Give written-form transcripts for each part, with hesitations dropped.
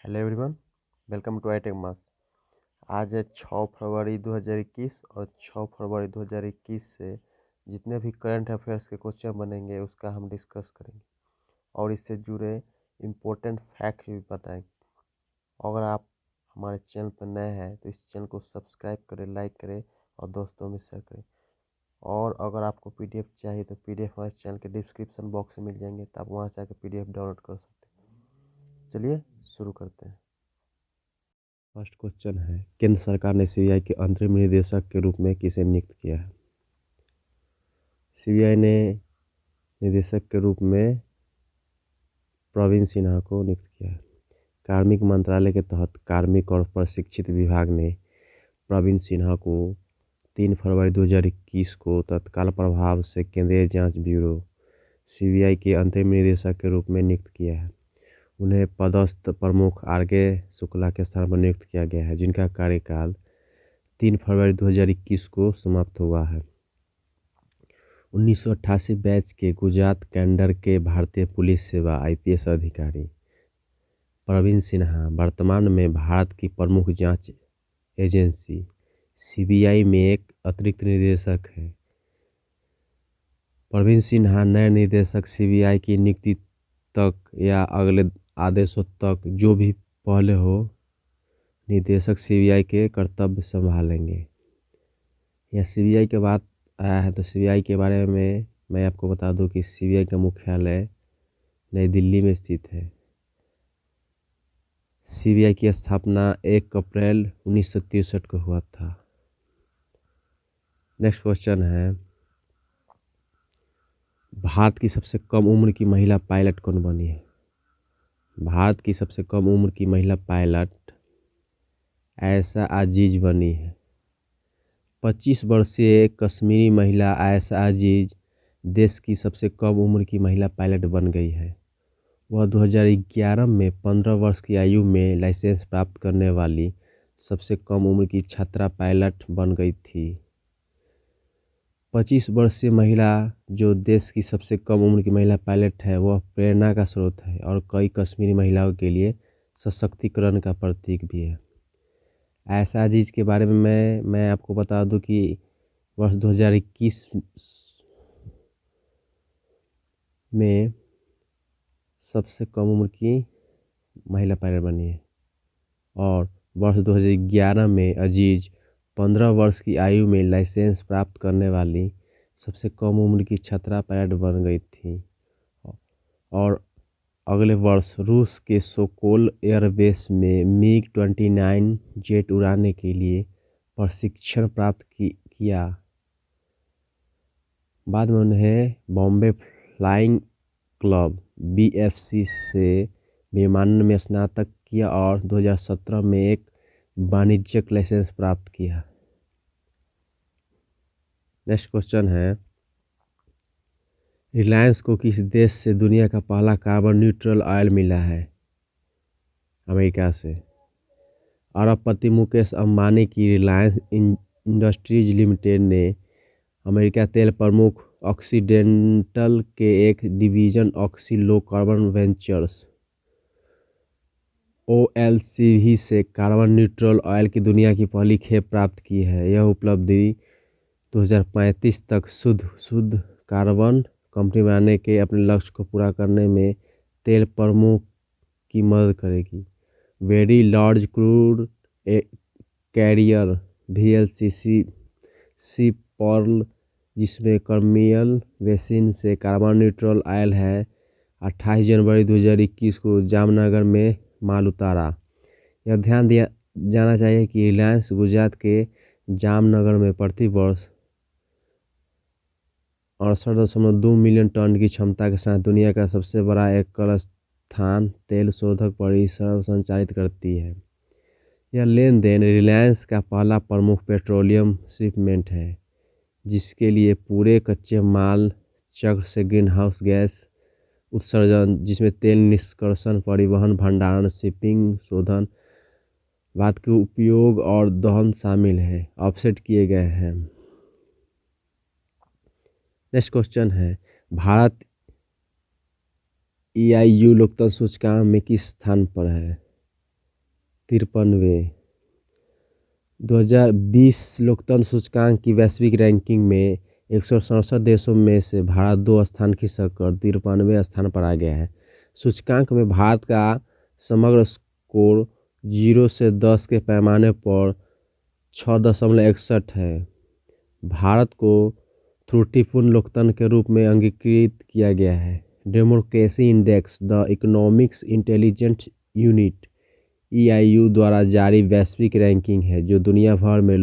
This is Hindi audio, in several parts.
Hello everyone, welcome to iTech Mass. आज है 6 फरवरी 2021 और 6 फरवरी 2021 से जितने भी करंट अफेयर्स के क्वेश्चन बनेंगे उसका हम डिस्कस करेंगे और इससे जुड़े इम्पोर्टेंट फैक्ट भी बताएंगे। अगर आप हमारे चैनल पर नए हैं तो इस चैनल को सब्सक्राइब करें, लाइक करें और दोस्तों में शेयर करें। और अगर आपको पीडीएफ चाहिए तो पीडीएफ हमारे चैनल के डिस्क्रिप्शन बॉक्स में मिल जाएंगे, तो आप वहाँ से आकर पीडीएफ डाउनलोड कर सकते हैं। चलिए शुरू करते हैं। फर्स्ट क्वेश्चन है, केंद्र सरकार ने सीबीआई के अंतरिम निदेशक के रूप में किसे नियुक्त किया है? सीबीआई ने निदेशक के रूप में प्रवीण सिन्हा को नियुक्त किया है। कार्मिक मंत्रालय के तहत कार्मिक और प्रशिक्षित विभाग ने प्रवीण सिन्हा को 3 फरवरी 2021 को तत्काल प्रभाव से केंद्रीय जांच ब्यूरो सीबीआई के अंतरिम निदेशक के रूप में नियुक्त किया है। उन्हें पदस्थ प्रमुख आर.के. शुक्ला के स्थान पर नियुक्त किया गया है, जिनका कार्यकाल 3 फरवरी 2021 को समाप्त हुआ है। 1988 बैच के गुजरात कैडर के भारतीय पुलिस सेवा आईपीएस अधिकारी प्रवीण सिन्हा वर्तमान में भारत की प्रमुख जांच एजेंसी सीबीआई में एक अतिरिक्त निदेशक है। प्रवीण सिन्हा नए निदेशक सीबीआई की नियुक्ति तक या अगले आदेशों तक जो भी पहले हो निदेशक सीबीआई के कर्तव्य संभालेंगे। या सीबीआई के बात आया है तो सीबीआई के बारे में मैं आपको बता दूं कि सीबीआई का मुख्यालय नई दिल्ली में स्थित है। सीबीआई की स्थापना 1 अप्रैल 1963 को हुआ था। नेक्स्ट क्वेश्चन है, भारत की सबसे कम उम्र की महिला पायलट कौन बनी है? भारत की सबसे कम उम्र की महिला पायलट आयशा अजीज बनी है। 25 वर्षीय कश्मीरी महिला आयशा अजीज देश की सबसे कम उम्र की महिला पायलट बन गई है। वह 2011 में 15 वर्ष की आयु में लाइसेंस प्राप्त करने वाली सबसे कम उम्र की छात्रा पायलट बन गई थी। 25 वर्षीय महिला जो देश की सबसे कम उम्र की महिला पायलट है, वह प्रेरणा का स्रोत है और कई कश्मीरी महिलाओं के लिए सशक्तिकरण का प्रतीक भी है। आयशा अजीज के बारे में मैं आपको बता दूं कि वर्ष 2021 में सबसे कम उम्र की महिला पायलट बनी है और वर्ष 2011 में अजीज 15 वर्ष की आयु में लाइसेंस प्राप्त करने वाली सबसे कम उम्र की छात्रा पायलट बन गई थी। और अगले वर्ष रूस के सोकोल एयरबेस में MiG-29 जेट उड़ाने के लिए प्रशिक्षण प्राप्त किया। बाद में उन्हें बॉम्बे फ्लाइंग क्लब BFC से विमानन में स्नातक किया और 2017 में एक वाणिज्यिक लाइसेंस प्राप्त किया। नेक्स्ट क्वेश्चन है, रिलायंस को किस देश से दुनिया का पहला कार्बन न्यूट्रल ऑयल मिला है? अमेरिका से। अरबपति मुकेश अंबानी की रिलायंस इंडस्ट्रीज लिमिटेड ने अमेरिका तेल प्रमुख ऑक्सीडेंटल के एक division oxy low carbon ventures OLCV से कार्बन न्यूट्रल ऑयल की दुनिया की पहली खेप प्राप्त की है। यह उपलब्धि 2035 तक शुद्ध कार्बन कंपनी बनाने के अपने लक्ष्य को पूरा करने में तेल प्रमुख की मदद करेगी। Very large crude carrier VLCC ship Pearl, जिसमें कर्मियल बेसिन से कार्बन न्यूट्रल ऑयल है, 28 जनवरी 2021 को जामनगर में माल उतारा। यह ध्यान दिया जाना चाहिए कि रिलायंस गुजरात के जामनगर में प्रति वर्ष 68.2 मिलियन टन की क्षमता के साथ दुनिया का सबसे बड़ा एकल स्थान तेल शोधक परिसर संचालित करती है। यह लेन देन रिलायंस का पहला प्रमुख पेट्रोलियम शिपमेंट है, जिसके लिए पूरे कच्चे माल चक्र से ग्रीनहाउस गैस उत्सर्जन, जिसमें तेल निष्कर्षण, परिवहन, भंडारण, शिपिंग, शोधन, बाद के उपयोग और दहन शामिल है, ऑफसेट किए गए हैं। नेक्स्ट क्वेश्चन है, भारत EIU लोकतंत्र सूचकांक में किस स्थान पर है? 53। 2020 लोकतंत्र सूचकांक की वैश्विक रैंकिंग में 167 देशों में से भारत 2 स्थान खिसककर 53वें स्थान पर आ गया है। सूचकांक में भारत का समग्र स्कोर 0 से 10 के पैमाने पर 6.61 है। भारत को त्रुटिपूर्ण लोकतंत्र के रूप में अंगीकृत किया गया है। Democracy index the economics intelligence unit EIU द्वारा जारी वैश्विक रैंकिंग है जो दुनिया भर में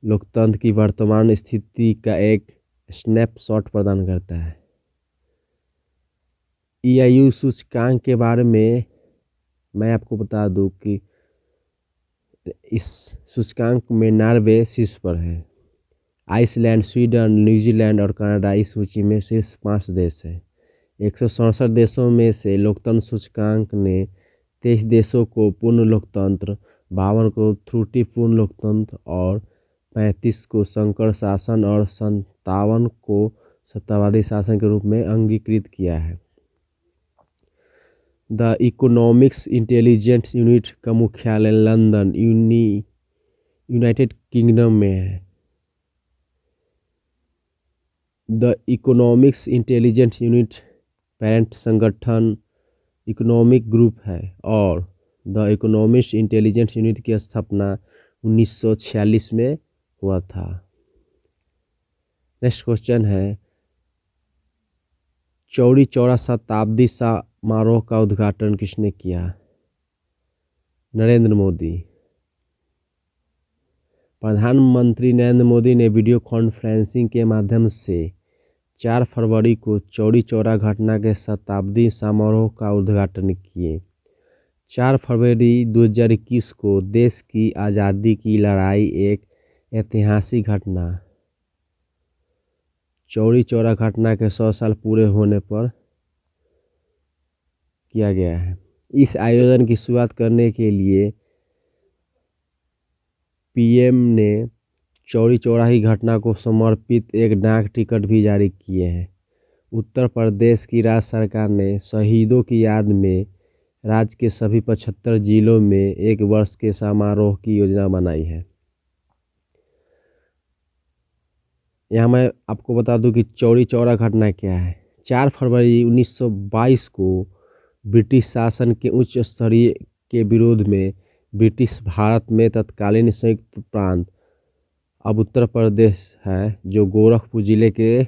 लोकतंत्र की वर्तमान स्थिति का एक स्नैपशॉट प्रदान करता है। EIU सूचकांक के बारे में मैं आपको बता दूं कि इस सूचकांक में नॉर्वे शीर्ष पर है। आइसलैंड, स्वीडन, न्यूजीलैंड और कनाडा इस सूची में शीर्ष 5 देश हैं। 167 देशों में से लोकतंत्र सूचकांक ने 23 देशों को पूर्ण लोकतंत्र, 52 को त्रुटिपूर्ण लोकतंत्र और 35 को संकर शासन और 57 को सत्तावादी शासन के रूप में अंगीकृत किया है। द इकोनॉमिक्स इंटेलिजेंस यूनिट का मुख्यालय लंदन, यूनाइटेड किंगडम में है। The economics intelligence unit parent संगठन इकोनॉमिक ग्रुप है और द इकोनॉमिक्स इंटेलिजेंस यूनिट की स्थापना 1946 में हुआ था। नेक्स्ट क्वेश्चन है, चौरी चौरा शताब्दी समारोह का उद्घाटन किसने किया? नरेंद्र मोदी। प्रधानमंत्री नरेंद्र मोदी ने वीडियो कॉन्फ्रेंसिंग के माध्यम से 4 फरवरी को चौरी चौरा घटना के शताब्दी समारोह का उद्घाटन किए। 4 फरवरी 2021 को देश की आज़ादी की लड़ाई एक ऐतिहासिक घटना चौरी चौरा घटना के 100 साल पूरे होने पर किया गया है। इस आयोजन की शुरुआत करने के लिए PM ने चौरी चौरा की घटना को समर्पित एक डाक टिकट भी जारी किए हैं। उत्तर प्रदेश की राज्य सरकार ने शहीदों की याद में राज्य के सभी 75 जिलों में 1 वर्ष के समारोह की योजना बनाई है। यहाँ मैं आपको बता दूं कि चौरी चौरा घटना क्या है। 4 फरवरी 1922 को ब्रिटिश शासन के उच्च स्तरीय के विरोध में ब्रिटिश भारत में तत्कालीन संयुक्त प्रांत अब उत्तर प्रदेश है, जो गोरखपुर जिले के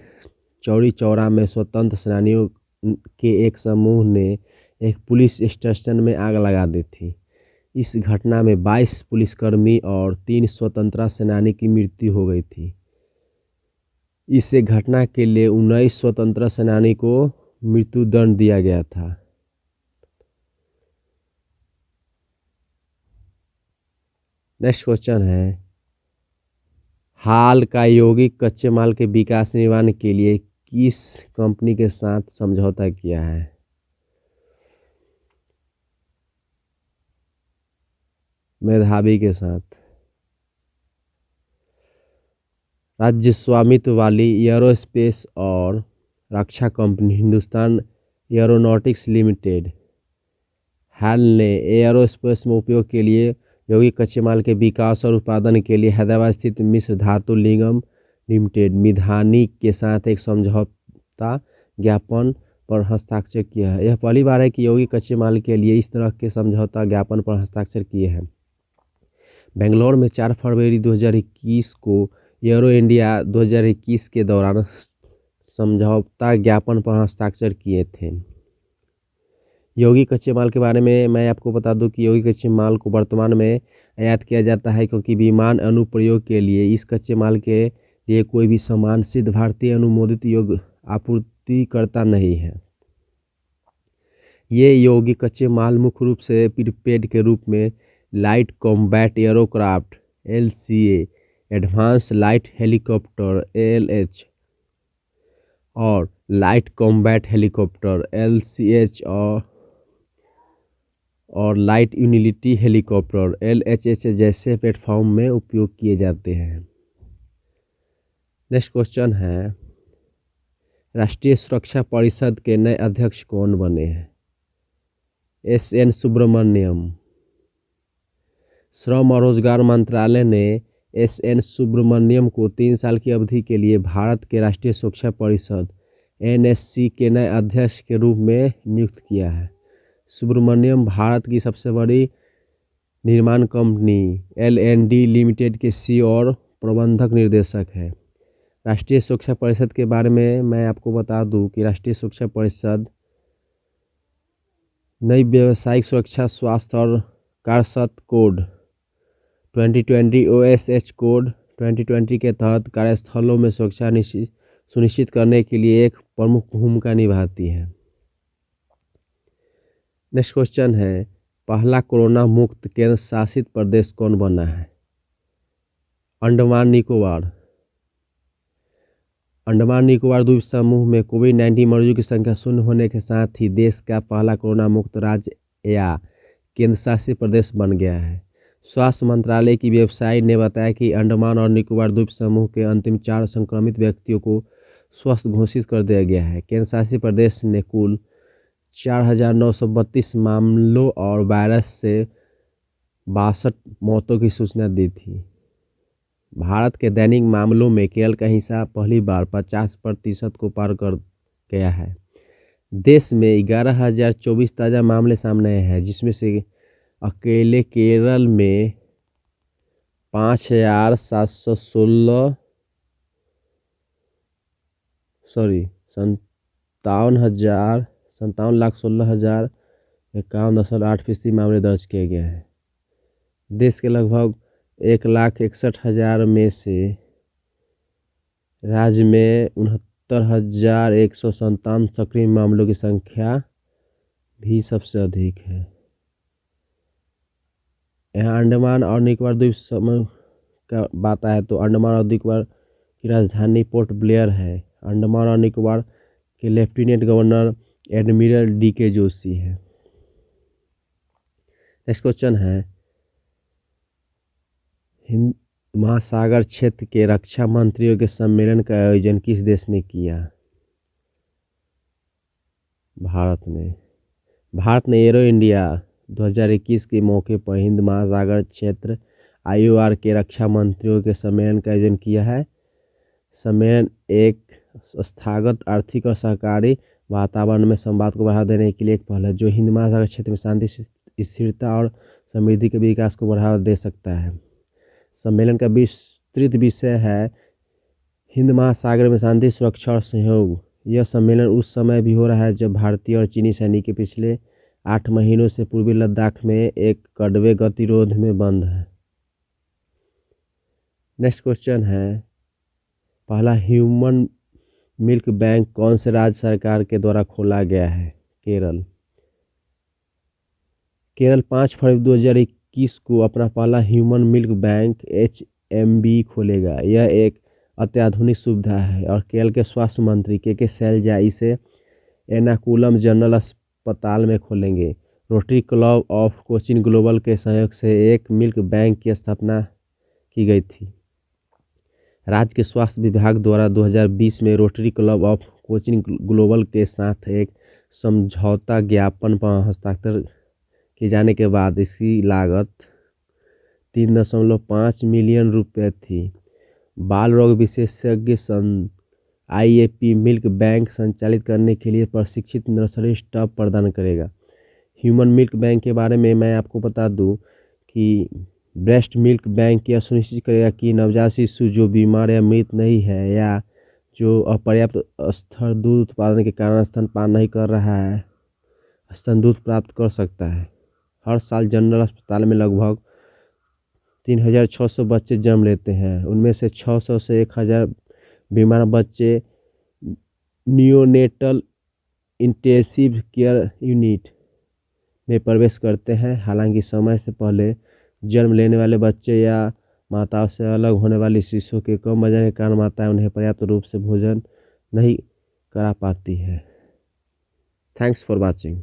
चौरी चौरा में स्वतंत्र सेनानियों के एक समूह ने एक पुलिस स्टेशन में आग लगा दी थी। इस घटना में 22 पुलिसकर्मी और 3 स्वतंत्रता सेनानी की मृत्यु हो गई थी। इस घटना के लिए 19 स्वतंत्रता सेनानी को मृत्युदंड दिया गया था। नेक्स्ट क्वेश्चन है, हाल का यौगिक कच्चे माल के विकास निर्माण के लिए किस कंपनी के साथ समझौता किया है? मेधावी के साथ। राज्य स्वामित्व वाली एरोस्पेस और रक्षा कंपनी हिंदुस्तान एरोनॉटिक्स लिमिटेड हाल ने एरोस्पेस में उपयोग के लिए यौगिक कच्चे माल के विकास और उत्पादन के लिए हैदराबाद स्थित मिश्र धातु निगम लिमिटेड मिधानी के साथ एक समझौता ज्ञापन पर हस्ताक्षर किया है। यह पहली बार है कि यौगिक कच्चे माल के लिए इस तरह के समझौता ज्ञापन पर हस्ताक्षर किए हैं। बेंगलोर में 4 फरवरी 2021 को एरो इंडिया 2021 के दौरान समझौता ज्ञापन पर हस्ताक्षर किए थे। यौगिक कच्चे माल के बारे में मैं आपको बता दूं कि यौगिक कच्चे माल को वर्तमान में आयात किया जाता है क्योंकि विमान अनुप्रयोग के लिए इस कच्चे माल के लिए कोई भी समान सिद्ध भारतीय अनुमोदित यौगिक आपूर्तिकर्ता नहीं है। ये यौगिक कच्चे माल मुख्य रूप से प्रीपेड के रूप में light combat aircraft LCA, advance light helicopter ALH और लाइट कॉम्बैट हेलीकॉप्टर LCH और लाइट यूटिलिटी हेलीकॉप्टर LHH जैसे प्लेटफॉर्म में उपयोग किए जाते हैं। नेक्स्ट क्वेश्चन है, राष्ट्रीय सुरक्षा परिषद के नए अध्यक्ष कौन बने हैं? एस.एन. सुब्रमण्यम। श्रम और रोजगार मंत्रालय ने एस.एन. सुब्रमण्यम को 3 साल की अवधि के लिए भारत के राष्ट्रीय सुरक्षा परिषद (एनएससी) के नए अध्यक्ष के रूप में नियुक्त किया है। सुब्रमण्यम भारत की सबसे बड़ी निर्माण कंपनी एल&डी लिमिटेड के CEO और प्रबंधक निर्देशक है। राष्ट्रीय सुरक्षा परिषद के बारे में मैं आपको बता दूं कि राष्ट्रीय सुरक्षा परिषद नई व्यावसायिक सुरक्षा, स्वास्थ्य और कार्यस्थल कोड 2020 OSH कोड 2020 के तहत कार्यस्थलों में सुरक्षा सुनिश्चित करने के लिए एक प्रमुख भूमिका निभाती है। नेक्स्ट क्वेश्चन है, पहला कोरोना मुक्त केंद्र शासित प्रदेश कौन बना है? अंडमान निकोबार। अंडमान निकोबार द्वीप समूह में कोविड-19 मरीजों की संख्या शून्य होने के साथ ही देश का पहला कोरोना मुक्त राज्य या केंद्र शासित प्रदेश बन गया है। स्वास्थ्य मंत्रालय की वेबसाइट ने बताया कि अंडमान और निकोबार द्वीप समूह के अंतिम 4 संक्रमित व्यक्तियों को स्वस्थ घोषित कर दिया गया है। केंद्र शासित प्रदेश ने कुल 4,932 मामलों और वायरस से 62 मौतों की सूचना दी थी। भारत के दैनिक मामलों में केरल का हिस्सा पहली बार 50% को पार कर गया है। देश में 11,024 ताज़ा मामले सामने आए हैं, जिसमें से अकेले केरल में 57,16,8 मामले दर्ज किए गए हैं। देश के लगभग 1,61,000 में से राज्य में 69,157 सक्रिय मामलों की संख्या भी सबसे अधिक है। यहाँ अंडमान और निकोबार द्वीप समूह का बात आए तो अंडमान और निकोबार की राजधानी पोर्ट ब्लेयर है। अंडमान और निकोबार के lieutenant governor admiral D.K. Joshi है। नेक्स्ट क्वेश्चन है, हिंद महासागर क्षेत्र के रक्षा मंत्रियों के सम्मेलन का आयोजन किस देश ने किया? भारत ने एरो इंडिया 2021 के मौके पर हिंद महासागर क्षेत्र IOR के रक्षा मंत्रियों के सम्मेलन का आयोजन किया है। सम्मेलन एक संस्थागत, आर्थिक और सहकारी वातावरण में संवाद को बढ़ावा देने के लिए एक पहल है, जो हिंद महासागर क्षेत्र में शांति, स्थिरता और समृद्धि के विकास को बढ़ावा दे सकता है। सम्मेलन का विस्तृत विषय है हिंद महासागर में शांति, सुरक्षा और सहयोग। यह सम्मेलन उस समय भी हो रहा है जब भारतीय और चीनी सैनिक पिछले 8 महीनों से पूर्वी लद्दाख में एक कड़वे गतिरोध में बंद है। नेक्स्ट क्वेश्चन है, पहला ह्यूमन मिल्क बैंक कौन से राज्य सरकार के द्वारा खोला गया है? केरल 5 फरवरी 2021 को अपना पहला ह्यूमन मिल्क बैंक HMB खोलेगा। यह एक अत्याधुनिक सुविधा है और केरल के स्वास्थ्य मंत्री के शैलजा इसे एर्नाकुलम जनरल अस्पताल में खोलेंगे। Rotary club of Cochin global के सहयोग से एक मिल्क बैंक की स्थापना की गई थी। राज्य के स्वास्थ्य विभाग द्वारा 2020 में rotary club of Cochin global के साथ एक समझौता ज्ञापन पर हस्ताक्षर किए जाने के बाद इसकी लागत 3.5 मिलियन रुपये थी। बाल रोग विशेषज्ञ संघ IAP मिल्क बैंक संचालित करने के लिए प्रशिक्षित नर्सरी स्टाफ प्रदान करेगा। ह्यूमन मिल्क बैंक के बारे में मैं आपको बता दूं कि ब्रेस्ट मिल्क बैंक यह सुनिश्चित करेगा कि नवजात शिशु जो बीमार या मृत नहीं है या जो अपर्याप्त स्तर दूध उत्पादन के कारण स्तनपान नहीं कर रहा है, स्तन दूध प्राप्त कर सकता है। हर साल जनरल अस्पताल में लगभग 3,600 बच्चे जन्म लेते हैं। उनमें से 600 से 1,000 बीमार बच्चे नियोनेटल इंटेंसिव केयर यूनिट में प्रवेश करते हैं। हालांकि समय से पहले जन्म लेने वाले बच्चे या माताओं से अलग होने वाली शिशुओं के कम वजन के कारण माताएं उन्हें पर्याप्त रूप से भोजन नहीं करा पाती है। Thanks for watching.